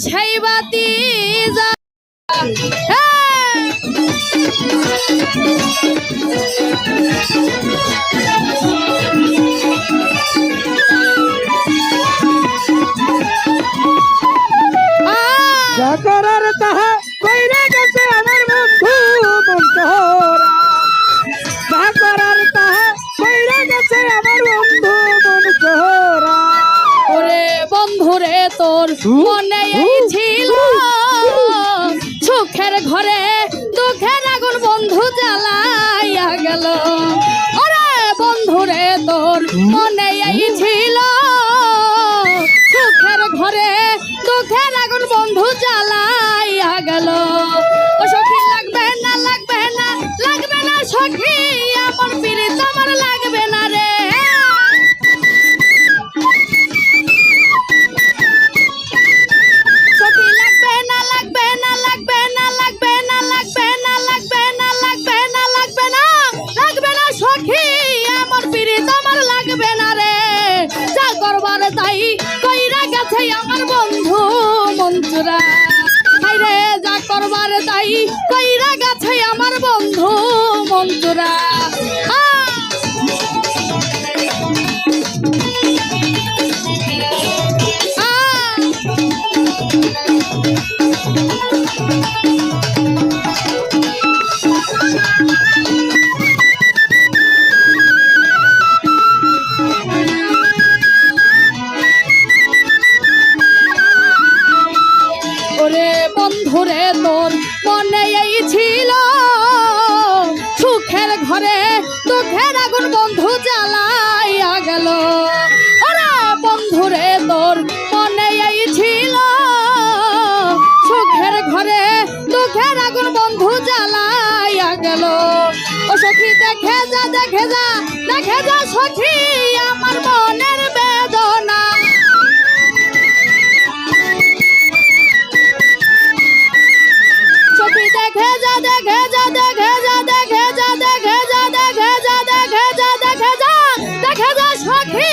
সেই বাতি যা করার তাহা কইরা গেছে আমার বন্ধু মন তোরা, যা করার তাহা কইরা গেছে আমার বন্ধু মন তোরা। ওরে বন্ধুরে তোর মনে এই ছিল সুখের ঘরে দুঃখের আগুন বন্ধু জ্বালাইয়া গেল। ওরে বন্ধুরে তোর মনে এই ছিল সুখের ঘরে দুঃখের আগুন বন্ধু জ্বালাইয়া গেল। ও সখী লাগবে না লাগবে না লাগবে না সখী আমার পীড়িত আমার লাগবে না রে। সখী লাগবে না লাগবে না লাগবে না লাগবে না লাগবে না লাগবে না লাগবে না লাগবে না লাগবে না সখী আমার পীড়িত আমার লাগবে না রে। যা করবার তাই কইরা গেছে আমার বন্ধু মঞ্জুরা, হাই রে যা করবার তাই কইরা গেছে আমার বন্ধু মঞ্জুরা। ওরে বন্ধুরে তোর মনে এই ছিল সুখের ঘরে দুঃখের আগুন বন্ধু জ্বালাইয়া গেল। ওরে বন্ধুরে তোর মনে এই ছিল সুখের ঘরে দুঃখের আগুন বন্ধু জ্বালাইয়া গেল। ও সখী দেখে যা দেখে যা দেখে যা সখী আমার মনের বেদনা। সখী দেখে যা দেখে যা দেখে যা দেখে যা দেখে যা দেখে যা দেখে যা দেখে যা দেখে যা সখী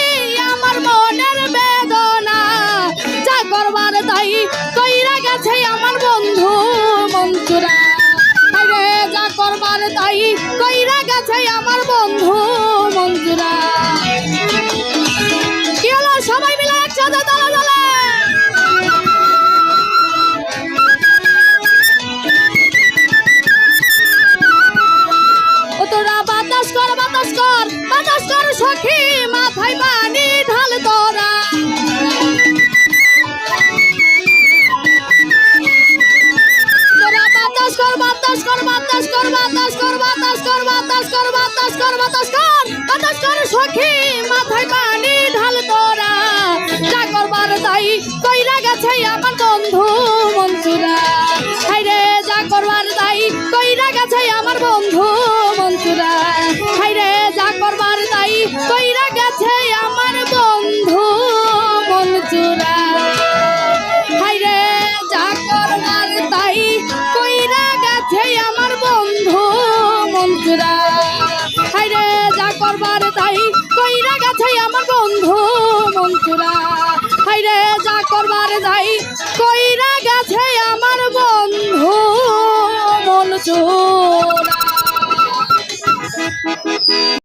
আমার মনের বেদনা। যা করবার তাই কইরা গেছে আমার বন্ধু মঞ্জুরা, হাই রে যা করবার তাই কইরা গেছে আমার বন্ধু মঞ্জুরা। কি হলো সবাই মিলে একসাথে তালা তালা। তোরা বাতাস কর বাতাস কর বাতাস কর সখী মাথায় পানি ঢাল তোরা। তোরা বাতাস কর বাতাস কর বাতাস কর বাতাস কর বাতাস কর বাতাস কর বাতাস কর বাতাস কর বাতাস কর সখী মাথায় পানি ঢাল তোরা। যা করবার তাই কইরা গেছে আমার বন্ধু মঞ্জুরা, হাই রে যা করবার তাই কইরা গেছে আমার বন্ধু মঞ্জুরা, হাই রে যা করবার তাই কইরা গেছে আমার বন্ধু মঞ্জুরা, হাই রে যা করবার তাই কইরা গেছে আমার বন্ধু মঞ্জুরা, হাই রে যা করবার তাই কইরা গেছে আমার বন্ধু মঞ্জুরা, হাই রে যা করবার তাই কইরা গেছে আমার বন্ধু মঞ্জুরা।